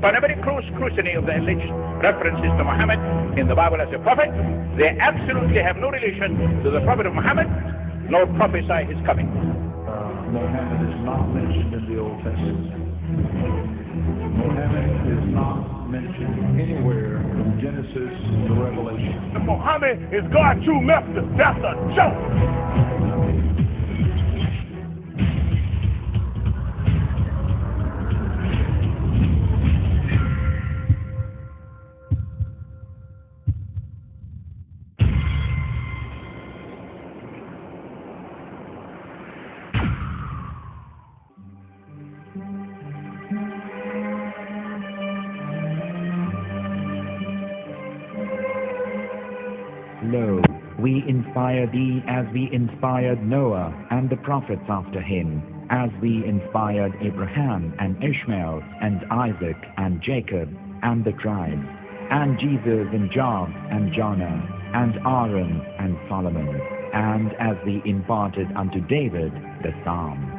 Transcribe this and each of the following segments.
upon every close scrutiny of the alleged references to Muhammad in the Bible as a prophet, they absolutely have no relation to the prophet of Muhammad, nor prophesy his coming. Muhammad is not mentioned in the Old Testament. Muhammad is not mentioned anywhere from Genesis to Revelation. Muhammad is God's true messenger. That's a joke. Lo, we inspire thee as we inspired Noah and the prophets after him, as we inspired Abraham and Ishmael and Isaac and Jacob and the tribes, and Jesus and Job and Jonah and Aaron and Solomon, and as we imparted unto David the Psalm.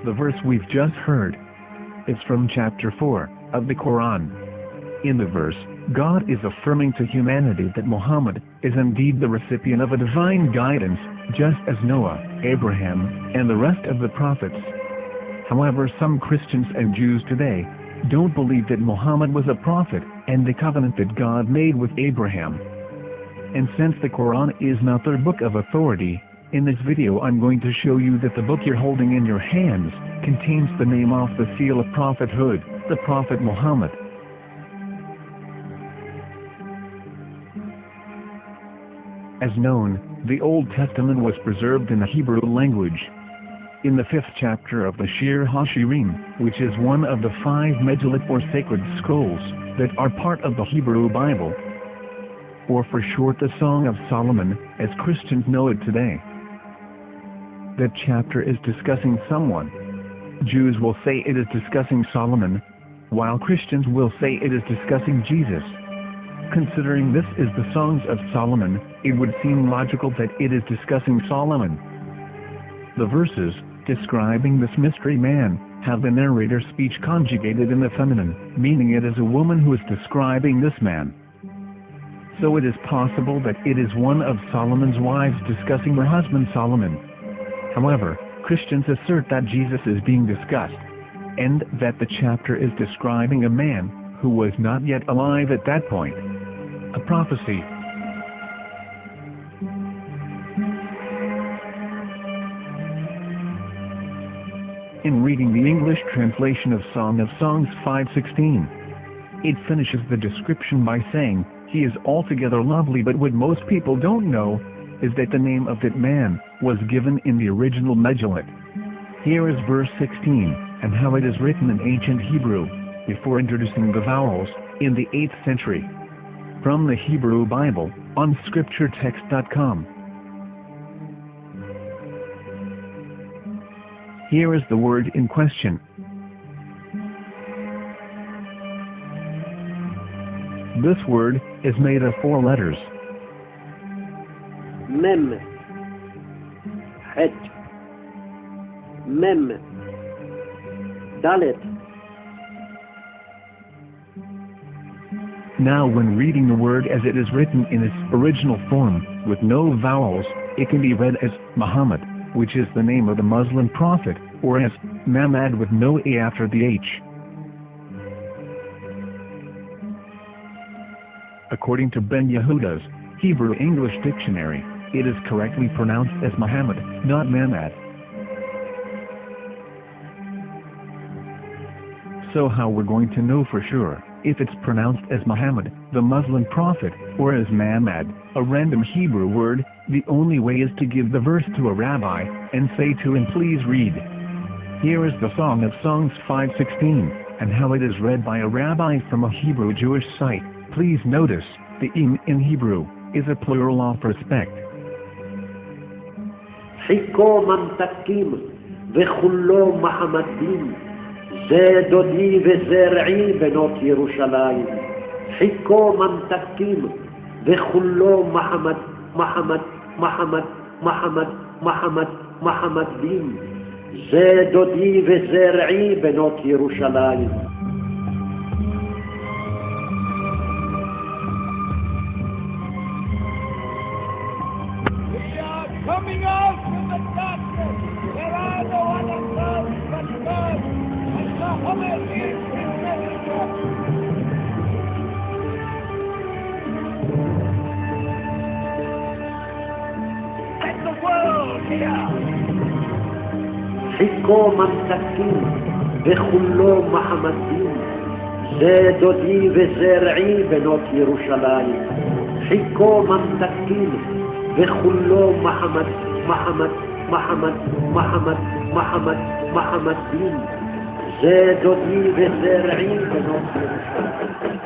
The verse we've just heard is from chapter 4 of the Quran. In the verse, God is affirming to humanity that Muhammad is indeed the recipient of a divine guidance, just as Noah, Abraham, and the rest of the prophets. However, some Christians and Jews today don't believe that Muhammad was a prophet and the covenant that God made with Abraham. And since the Quran is not their book of authority, in this video I'm going to show you that the book you're holding in your hands contains the name off the seal of prophethood, the Prophet Muhammad. As known, the Old Testament was preserved in the Hebrew language. In the 5th chapter of the Shir HaShirim, which is one of the 5 Megillat or sacred scrolls that are part of the Hebrew Bible, or for short the Song of Solomon, as Christians know it today. That chapter is discussing someone. Jews will say it is discussing Solomon, while Christians will say it is discussing Jesus. Considering this is the Songs of Solomon, it would seem logical that it is discussing Solomon. The verses describing this mystery man have the narrator's speech conjugated in the feminine, meaning it is a woman who is describing this man. So it is possible that it is one of Solomon's wives discussing her husband Solomon. However, Christians assert that Jesus is being discussed, and that the chapter is describing a man who was not yet alive at that point. A prophecy. In reading the English translation of Song of Songs 5:16, it finishes the description by saying, "He is altogether lovely," but what most people don't know is that the name of that man was given in the original Megillat. Here is verse 16, and how it is written in ancient Hebrew, before introducing the vowels, in the 8th century. From the Hebrew Bible, on scripturetext.com. Here is the word in question. This word is made of 4 letters. Mem, Het, Mem, Dalet. Now when reading the word as it is written in its original form, with no vowels, it can be read as Muhammad, which is the name of the Muslim prophet, or as Mamad with no A after the H. According to Ben Yehuda's Hebrew English Dictionary, it is correctly pronounced as Muhammad, not Mamad. So how we're going to know for sure if it's pronounced as Muhammad, the Muslim prophet, or as Mamad, a random Hebrew word? The only way is to give the verse to a rabbi and say to him, "Please read." Here is the Song of Songs 5:16, and how it is read by a rabbi from a Hebrew Jewish site. Please notice, the im in Hebrew is a plural of respect. Hiko mantakim v'chullo Mahamadim ze dodi v'zer'i benot Yerushalayim. Hiko mantakim וכולו מחמד, מחמד, מחמד, מחמד, מחמד, מחמד דין. זה דודי וזרעי בנות ירושלים. Coming out from the darkness, there are no other gods but God, and Muhammad is his messenger. Let the world hear. חיכו ממתקים וכולו מחמד דין. זה דודי וזרעי בנות ירושלים. חיכו ממתקים וכולו מחמד, מחמד, מחמד, מחמד, מחמד, מחמד דין. זה דודי וזרעי בנות ירושלים.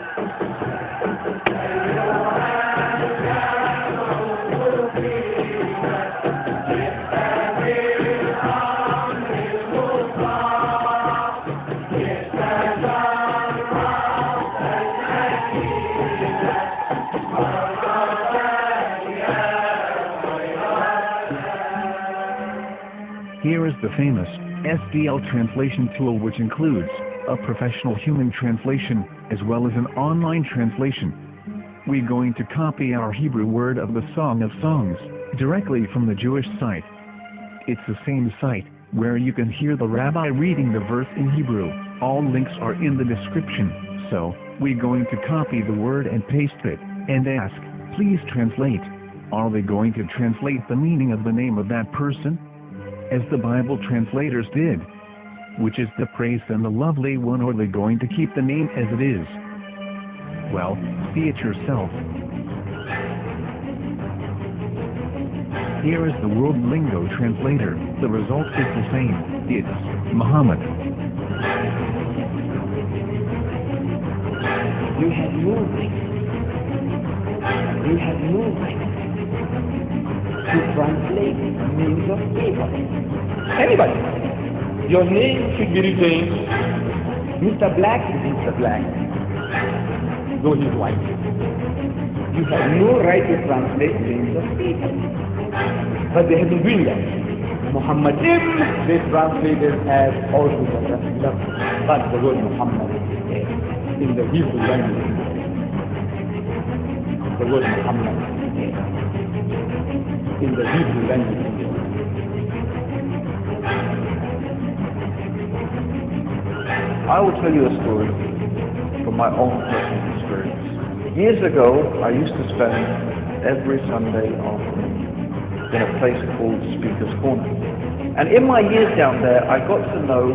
Here is the famous SDL translation tool, which includes a professional human translation as well as an online translation. We're going to copy our Hebrew word of the Song of Songs directly from the Jewish site. It's the same site where you can hear the rabbi reading the verse in Hebrew. All links are in the description. So, we're going to copy the word and paste it, and ask, please translate. Are they going to translate the meaning of the name of that person? As the Bible translators did. Which is the praised and the lovely one, or are they going to keep the name as it is? Well, see it yourself. Here is the World Lingo Translator. The result is the same. It's Muhammad. You have no right. You have no right to translate names of anybody. Anybody. Your name should be retained. Mr. Black is Mr. Black, though he's white. You have no right to translate names of people. But they have been doing that. Muhammadim, they translated as altogether love. But the word Muhammad in the Hebrew language, the word Muhammad in the Hebrew language. I will tell you a story from my own personal experience. Years ago, I used to spend every Sunday afternoon in a place called Speaker's Corner. And in my years down there, I got to know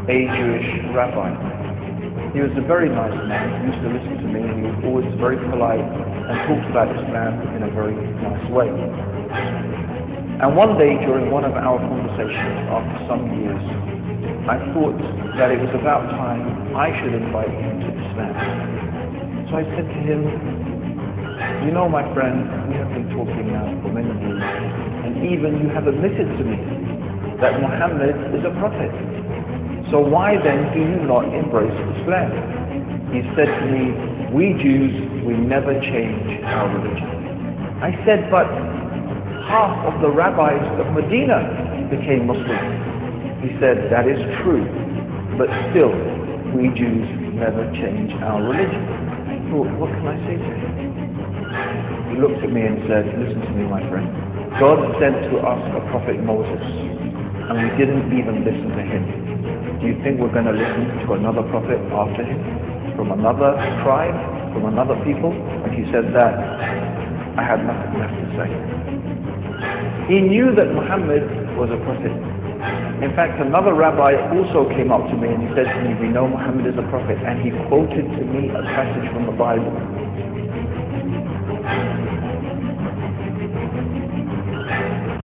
a Jewish rabbi. He was a very nice man. He used to listen to me, and he was always very polite and talked about Islam in a very nice way. And one day, during one of our conversations after some years, I thought that it was about time I should invite him to Islam. So I said to him, you know, my friend, we have been talking now for many years, and even you have admitted to me that Muhammad is a prophet. So why then do you not embrace Islam? He said to me, we Jews, we never change our religion. I said, but half of the rabbis of Medina became Muslims. He said, that is true, but still, we Jews never change our religion. I thought, what can I say to him? He looked at me and said, listen to me, my friend. God sent to us a prophet Moses, and we didn't even listen to him. Do you think we're going to listen to another prophet after him? From another tribe? From another people? When he said that, I had nothing left to say. He knew that Muhammad was a prophet. In fact, another rabbi also came up to me and he said to me, we know Muhammad is a prophet, and he quoted to me a passage from the Bible